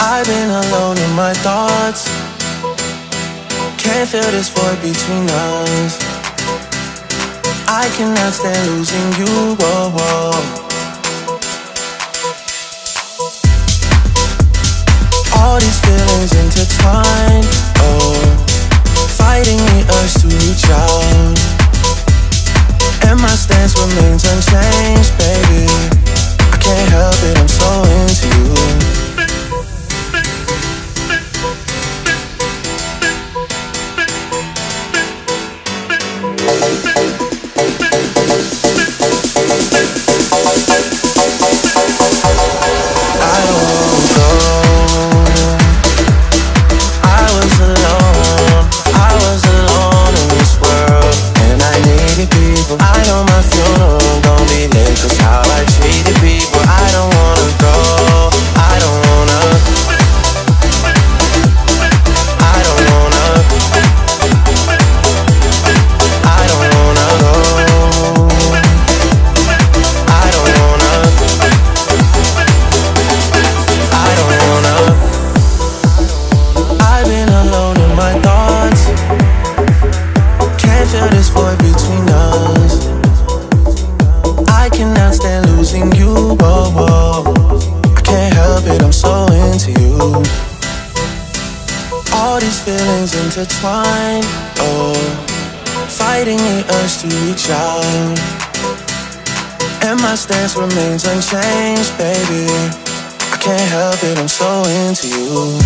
I've been alone in my thoughts. Can't feel this void between us. I cannot stand losing you, whoa, whoa. All these feelings intertwined, oh, fighting the urge to reach out. And my stance remains unchanged, baby. I can't help it, I'm so into you. Intertwined, oh, fighting the urge to reach out. And my stance remains unchanged, baby. I can't help it, I'm so into you.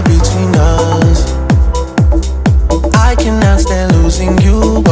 Between us, I cannot stand losing you.